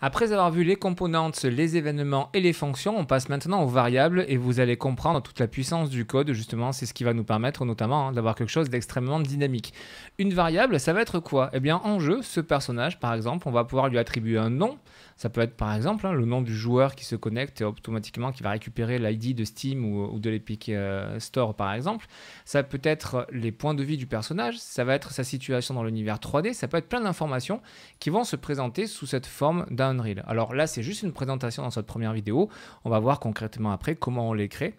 Après avoir vu les componentes, les événements et les fonctions, on passe maintenant aux variables et vous allez comprendre toute la puissance du code. Justement, c'est ce qui va nous permettre notamment d'avoir quelque chose d'extrêmement dynamique. Une variable, ça va être quoi? Eh bien, en jeu, ce personnage, par exemple, on va pouvoir lui attribuer un nom. Ça peut être par exemple le nom du joueur qui se connecte et automatiquement qui va récupérer l'ID de Steam ou de l'Epic Store par exemple. Ça peut être les points de vie du personnage, ça va être sa situation dans l'univers 3D, ça peut être plein d'informations qui vont se présenter sous cette forme d'Unreal. Alors là, c'est juste une présentation dans cette première vidéo. On va voir concrètement après comment on les crée,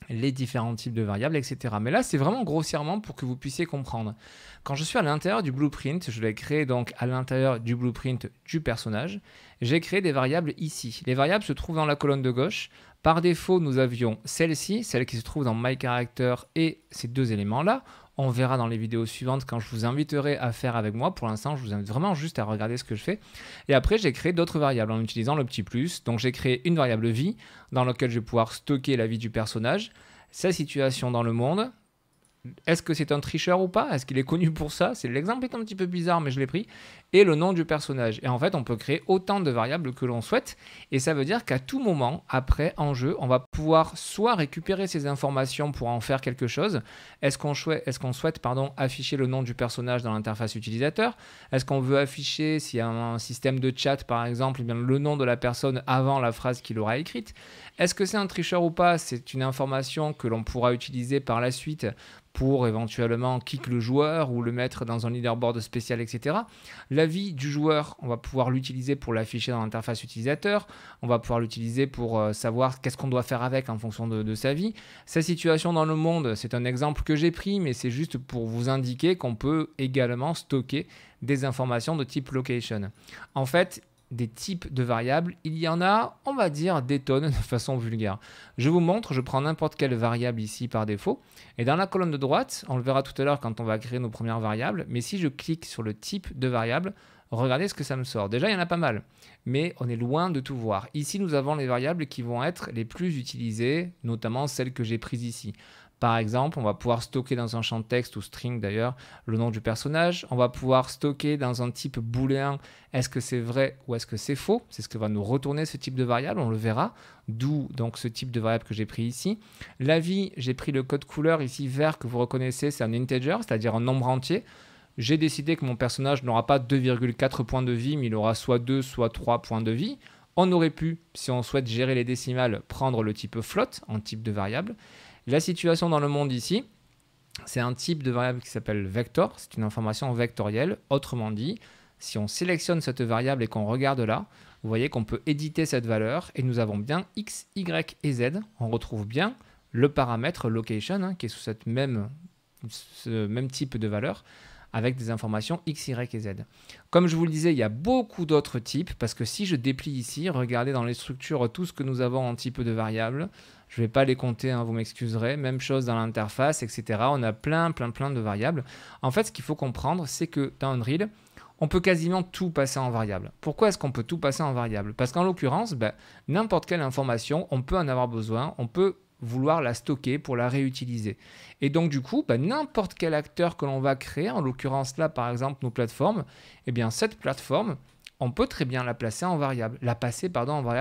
les différents types de variables, etc. Mais là, c'est vraiment grossièrement pour que vous puissiez comprendre. Quand je suis à l'intérieur du blueprint, je l'ai créé donc à l'intérieur du blueprint du personnage, j'ai créé des variables ici. Les variables se trouvent dans la colonne de gauche. Par défaut, nous avions celle-ci, celle qui se trouve dans MyCharacter et ces deux éléments-là. On verra dans les vidéos suivantes quand je vous inviterai à faire avec moi. Pour l'instant, je vous invite vraiment juste à regarder ce que je fais. Et après, j'ai créé d'autres variables en utilisant le petit plus. Donc, j'ai créé une variable vie dans laquelle je vais pouvoir stocker la vie du personnage, sa situation dans le monde. Est-ce que c'est un tricheur ou pas? Est-ce qu'il est connu pour ça? L'exemple est un petit peu bizarre, mais je l'ai pris. Et le nom du personnage. Et en fait, on peut créer autant de variables que l'on souhaite. Et ça veut dire qu'à tout moment, après, en jeu, on va pouvoir soit récupérer ces informations pour en faire quelque chose. Est-ce qu'on souhaite afficher le nom du personnage dans l'interface utilisateur? Est-ce qu'on veut afficher, s'il y a un système de chat, par exemple, eh bien, le nom de la personne avant la phrase qu'il aura écrite? Est-ce que c'est un tricheur ou pas? C'est une information que l'on pourra utiliser par la suite pour éventuellement kick le joueur ou le mettre dans un leaderboard spécial, etc. La vie du joueur, on va pouvoir l'utiliser pour l'afficher dans l'interface utilisateur. On va pouvoir l'utiliser pour savoir qu'est-ce qu'on doit faire avec en fonction de sa vie. Sa situation dans le monde, c'est un exemple que j'ai pris, mais c'est juste pour vous indiquer qu'on peut également stocker des informations de type location. En fait, des types de variables, il y en a, on va dire, des tonnes de façon vulgaire. Je vous montre, je prends n'importe quelle variable ici par défaut, et dans la colonne de droite, on le verra tout à l'heure quand on va créer nos premières variables, mais si je clique sur le type de variable, regardez ce que ça me sort. Déjà, il y en a pas mal, mais on est loin de tout voir. Ici, nous avons les variables qui vont être les plus utilisées, notamment celles que j'ai prises ici. Par exemple, on va pouvoir stocker dans un champ de texte ou string d'ailleurs le nom du personnage. On va pouvoir stocker dans un type booléen est-ce que c'est vrai ou est-ce que c'est faux. C'est ce que va nous retourner ce type de variable, on le verra. D'où donc ce type de variable que j'ai pris ici. La vie, j'ai pris le code couleur ici vert que vous reconnaissez, c'est un integer, c'est-à-dire un nombre entier. J'ai décidé que mon personnage n'aura pas 2,4 points de vie, mais il aura soit 2, soit 3 points de vie. On aurait pu, si on souhaite gérer les décimales, prendre le type float en type de variable. La situation dans le monde ici, c'est un type de variable qui s'appelle vector, c'est une information vectorielle. Autrement dit, si on sélectionne cette variable et qu'on regarde là, vous voyez qu'on peut éditer cette valeur et nous avons bien x, y et z. On retrouve bien le paramètre location qui est sous ce même type de valeur avec des informations x, y et z. Comme je vous le disais, il y a beaucoup d'autres types parce que si je déplie ici, regardez dans les structures tout ce que nous avons en type de variable. Je ne vais pas les compter, vous m'excuserez. Même chose dans l'interface, etc. On a plein de variables. En fait, ce qu'il faut comprendre, c'est que dans Unreal, on peut quasiment tout passer en variable. Pourquoi est-ce qu'on peut tout passer en variable? Parce qu'en l'occurrence, n'importe quelle information, on peut en avoir besoin, on peut vouloir la stocker pour la réutiliser. Et donc du coup, n'importe quel acteur que l'on va créer, en l'occurrence là par exemple nos plateformes, eh bien cette plateforme, on peut très bien la passer en variable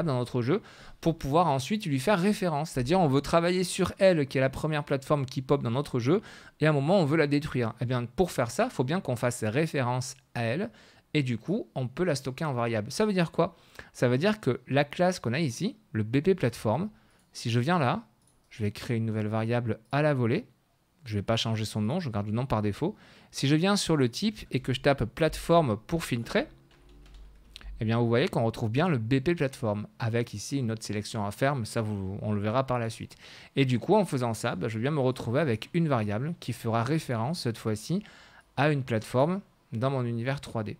dans notre jeu pour pouvoir ensuite lui faire référence. C'est-à-dire on veut travailler sur elle, qui est la première plateforme qui pop dans notre jeu, et à un moment on veut la détruire. Eh bien pour faire ça, il faut bien qu'on fasse référence à elle, et du coup on peut la stocker en variable. Ça veut dire quoi? Ça veut dire que la classe qu'on a ici, le BP plateforme, si je viens là, je vais créer une nouvelle variable à la volée. Je ne vais pas changer son nom, je garde le nom par défaut. Si je viens sur le type et que je tape plateforme pour filtrer, eh bien vous voyez qu'on retrouve bien le BP plateforme avec ici une autre sélection à faire, mais ça on le verra par la suite. Et du coup en faisant ça, je viens me retrouver avec une variable qui fera référence cette fois-ci à une plateforme dans mon univers 3D.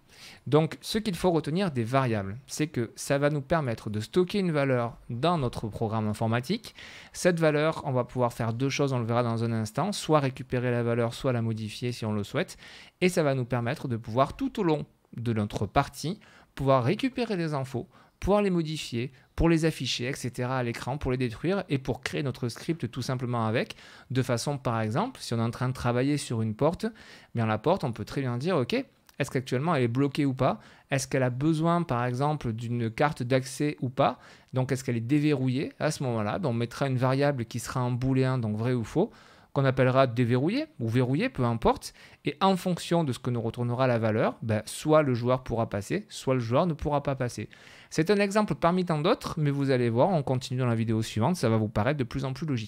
Donc ce qu'il faut retenir des variables, c'est que ça va nous permettre de stocker une valeur dans notre programme informatique. Cette valeur, on va pouvoir faire deux choses, on le verra dans un instant, soit récupérer la valeur, soit la modifier si on le souhaite, et ça va nous permettre de pouvoir tout au long de notre partie, pouvoir récupérer des infos, pouvoir les modifier, pour les afficher, etc. à l'écran, pour les détruire et pour créer notre script tout simplement avec, de façon par exemple, si on est en train de travailler sur une porte, bien la porte, on peut très bien dire, ok, Est-ce qu'actuellement elle est bloquée ou pas? Est-ce qu'elle a besoin par exemple d'une carte d'accès ou pas? Donc est-ce qu'elle est déverrouillée? À ce moment-là, on mettra une variable qui sera en booléen, donc vrai ou faux, qu'on appellera déverrouillé ou verrouillé, peu importe. Et en fonction de ce que nous retournera la valeur, soit le joueur pourra passer, soit le joueur ne pourra pas passer. C'est un exemple parmi tant d'autres, mais vous allez voir, on continue dans la vidéo suivante, ça va vous paraître de plus en plus logique.